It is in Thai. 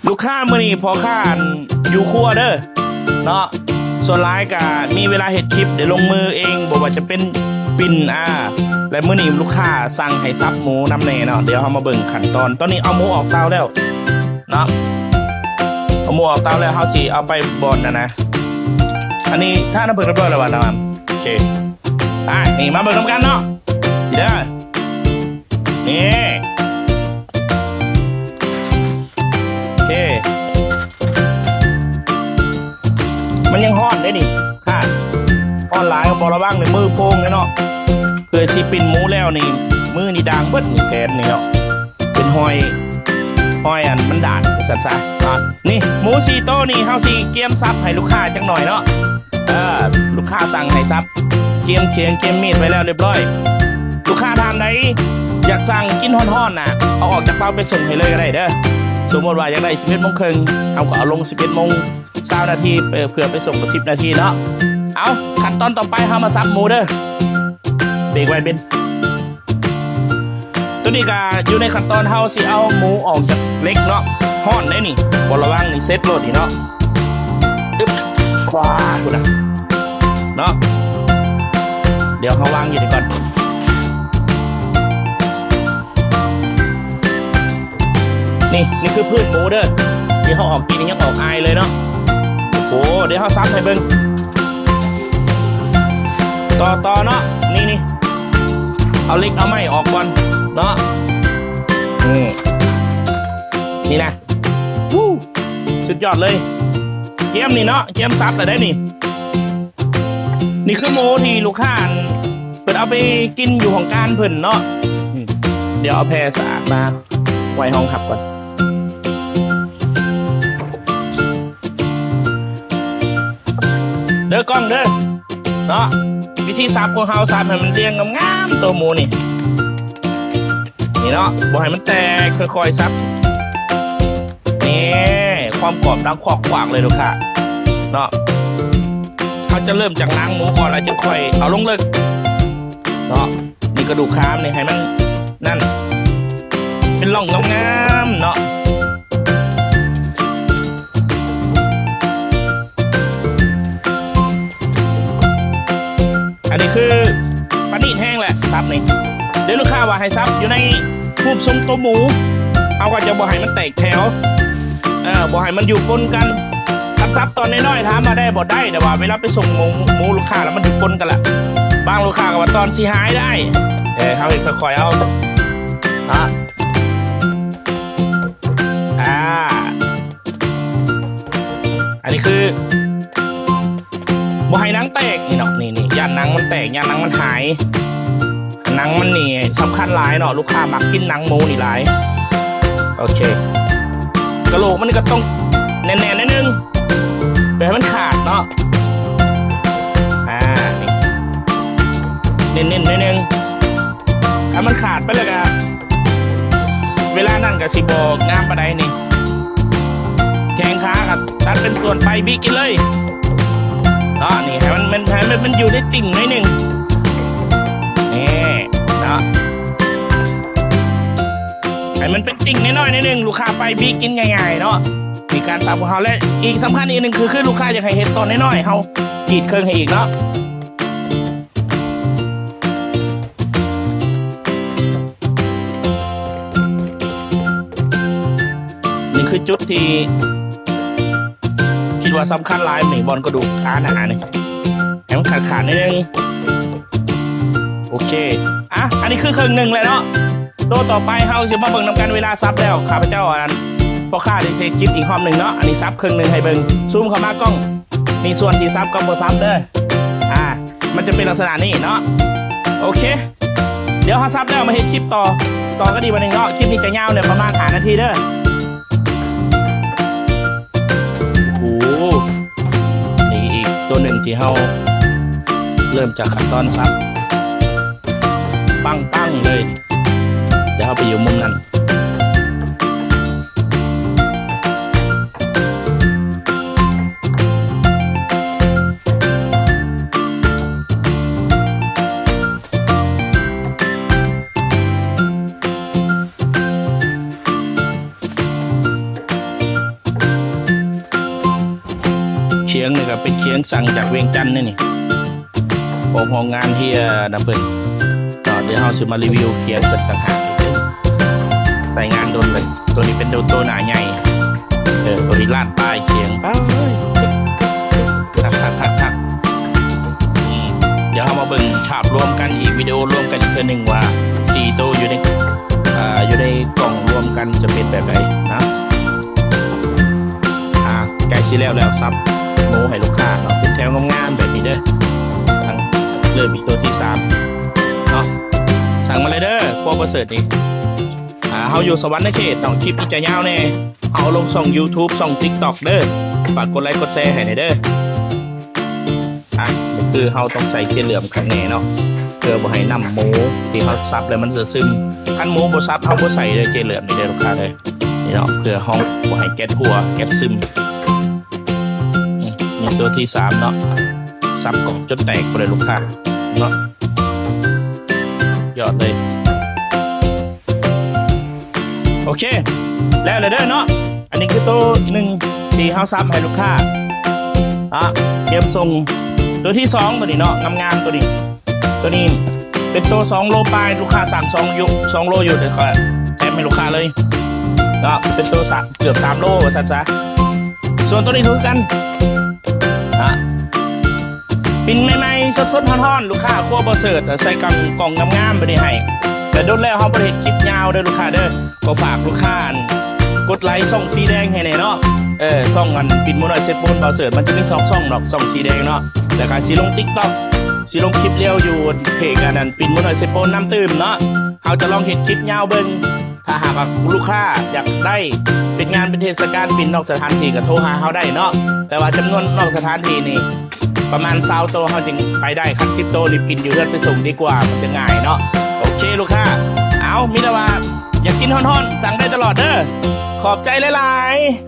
ลูกค้ามื้อนี้พอข้าอยู่ครัวเด้อเนาะส่วนร้ายก็มีเวลาเฮ็ดคลิปเดี๋ยวลงมือเองบอกว่าจะเป็นปิ่นและมื้อนี้ลูกค้าสั่งให้ซับหมูน้ำแน่เนาะเดี๋ยวเรามาเบิ่งขั้นตอนนี้เอาหมูออกเตาแล้วเนาะเอาหมูออกเตาแล้วเฮาสิเอาไปบดนะอันนี้ถ้าน้ำเบิ่งเรียบร้อยแล้วว่าน้ำโอเคนี่มาเบิ่งนำกันเนาะเด้อนี่โอเคมันยังฮ้อนได้นี่ค่ะฮ้อนหลายก็บ่ระวังในมือโพงเนาะเพื่อสิปิ้นหมูแล้วนี่มือนี่ด่างเบิดนี่แขนนี่เนาะเป็นห้อยอันมันด่างสั่นซะนี่หมู4โตนี่เฮาสิเกียมซับให้ลูกค้าจังหน่อยเนาะลูกค้าสั่งให้ซับเกียมเคียงเกียมมีดไว้แล้วเรียบร้อยลูกค้าทานใดอยากสั่งกินฮ้อนๆน่ะเอาออกจากเตาไปส่งให้เลยก็ได้เด้อสมมติว่าอยากได้11:30นเอาก็เอาลง11:20นาทีเพื่อไปส่งกับ10นาทีเนาะเอาขั้นตอนต่อไปเฮามาซับหมูเด้อเบรกไว้เป็นตัวนี้ก็อยู่ในขั้นตอนเฮาสิเอาหมูออกจากเล็กเนาะฮ้อนได้นี่บ่ระวังนี่เซ็ตโลดนี่เนาะว้าพุ่นน่ะเนาะเดี๋ยวเฮาวางอยู่นี่ก่อนนี่คือพืชหมูเด้อที่เขาออกกินยังออกอายเลยเนาะโอ้เดี๋ยวเขาซับให้เบิ้งต่อเนาะนี่เอาเล็กเอาไม้ออกก่อนเนาะนี่นะสุดยอดเลยเกี๊ยมนี่เนาะเกี๊ยมซับเลยได้นี่คือหมูที่ลูกค้าเปิดเอาไปกินอยู่ของการเพิ่นเนาะเดี๋ยวเอาแพรสะอาดมาไว้ห้องขับก่อนเด้อกล้องเด้อเนาะวิธีซับของเฮาซับให้มันเรียงงามๆตัวหมูนี่เนาะบ่ให้มันแตกค่อยๆซับนี่ความกรอบดังขวากเลยลูกค้าเนาะเขาจะเริ่มจากล้างหมูก่อนแล้วจะค่อยเอาลงเลยเนาะนี่กระดูกค้ามนี่ให้มันนั่นเป็นร่องงามๆเนาะอันนี้คือปลานิ่แห้งแหละซับนี่เดี๋ยวลูกค้าว่าให้ซับอยู่ในรูปทรงตัวหมูเอาก็จะบ่ให้มันแตกแถวบ่ให้มันอยู่ปนกันซับตอนน้อยๆถามมาได้บ่ได้แต่ว่าเวลาไปส่งหมูลูกค้าแล้วมันอยู่ปนกันละบางลูกค้าก็ว่าตอนสีหายได้เขาค่อยๆเอาอันนี้คือบ่ให้หนังแตกนี่เนาะนี่ย่านหนังมันแตกย่านหนังมันหายหนังมันนี่สำคัญหลายเนาะลูกค้ามักกินหนังหมูนี่หลายโอเคกระโหลกมันก็ต้องแน่นๆนิดนึงเพื่อให้มันขาดเนาะเน้นๆนิดนึงถ้ามันขาดไปเลยอะเวลานั่นกับสิบงามปะไดนี่แข้งขากับตัดเป็นส่วนไปบีกินเลยเนาะนี่ให้มันอยู่ในติ่งนิดนึงนี่เนาะให้มันเป็นติ่งน้อยๆนิดนึงลูกค้าไปบีกินง่ายๆเนาะมีการสับของเขาและอีกสำคัญอีกหนึ่งคือลูกค้าอยากให้เห็นตอนน้อยๆเขากีดเครื่องให้อีกเนาะนี่คือจุดที่คิดว่าสำคัญหลายหนึ่งบอลกระดูกขาหนาเนี่ยให้มันขาดนิดนึงโอเคอันนี้คือเครื่องหนึ่งเลยเนาะตัวต่อไปเฮาจะมาเบิ่งนำกันเวลาซับแล้วข้าพเจ้าพอข้าได้เช็คคลิปอีกรอบหนึ่งเนาะอันนี้ซับเครื่องหนึ่งให้เบิ่งซูมเข้ามากล้องนี่ส่วนที่ซับกับโบซับเด้อมันจะเป็นลักษณะนี้เนาะโอเคเดี๋ยวเขาซับแล้วมาเห็นคลิปต่อก็ดีวันหนึ่งเนาะคลิปนี้จะยาวเนี่ยประมาณ5 นาทีเด้อโอ้นี่อีกตัวหนึ่งที่เราเริ่มจากขั้นตอนซับปั้งเลยเดี๋ยวเราไปอยู่มุมนั้น คียงนี่ก็เป็นเคียงสั่งจากเวียงจันทน์นี่ของโรงงานเฮียนะเพิ่นเดี๋ยวเราสิมารีวิวเคียงเป็นต่างหากใส่งานโดนเลยตัวนี้เป็นตัวหนาใหญ่ตัวนี้ลาดปลายเคียงป้าทักเดี๋ยวเรามาเบิ่งภาพรวมกันอีกวิดีโอรวมกันอีกเทื่อหนึ่งว่า4ตัวอยู่ในกล่องรวมกันจะเป็นแบบไหนนะใกล้ชิแล้วซับโมให้ลูกค้าเนาะเป็นแถวงามๆแบบนี้เด้อทั้งเริ่มอีกตัวที่3เนาะสั่งมาเลยเด้อครัวประเสริฐนี่เฮาอยู่สวรรค์เขตเนาะคลิปอีจะยาวแน่เอาลงช่อง YouTube ช่อง TikTok เด้อฝากกดไลค์กดแชร์ให้หน่อยเด้อนี่คือเฮาต้องใส่เกลือเหลือมข้างในเนาะเพื่อบ่ให้น้ำหมูที่เฮาซับแล้วมันจะซึมคันหมูบ่ซับเฮาบ่ใส่เลยเกลือเหลือมนี่เด้อลูกค้าเด้อนี่เนาะเพื่อเฮาบ่ให้แก๊สหัวแก๊สซึมนี่ตัวที่3เนาะซับกล่องจนแตกไปเลยลูกค้าเนาะยอดเลยโอเคแล้วเลยเด้อเนาะอันนี้คือตัว1ที่เฮาซับให้ลูกค้าเตรียมส่งตัวที่2ตัวนี้เนาะงามๆตัวนี้เป็นตัว2โลปลายลูกค้าสั่ง2โลอยู่เดี๋ยวแถมให้ลูกค้าเลยเนาะเป็นตัวเกือบ3โลว่าซั่นซะส่วนตัวนี้คือกันปิ่นใหม่ๆสดๆฮ้อนๆลูกค้าครัวบ่เสิร์ชใส่กล่องงามๆไปนี่ให้แต่โดนแล้วเฮาบ่ได้เฮ็ดคลิปยาวเด้อลูกค้าเด้อก็ฝากลูกค้ากดไลค์ช่องสีแดงให้แน่เนาะช่องกันปิ่นหมูน้อยเซตปูนบ่เสิร์ชมันจะมี2ช่องดอกช่องสีแดงเนาะแล้วก็สิลง TikTok สิลงคลิปเร็วอยู่เพจอันนั้นปิ่นหมูน้อยเซตปูนน้ำตื้มเนาะเฮาจะลองเฮ็ดคลิปยาวเบิ่งถ้าหากว่าลูกค้าอยากได้เป็นงานเป็นเทศกาลปิ่นนอกสถานที่ก็โทรหาเฮาได้เนาะแต่ว่าจำนวนนอกสถานที่นี่ประมาณ20โตเขาจึงไปได้คัน10โตรีบปิ่นอยู่เพื่อนไปส่งดีกว่ามันจะง่ายเนาะโอเคลูกค้าเอามิตรว่าอยากกินฮ้อนๆสั่งได้ตลอดเด้อขอบใจหลายๆ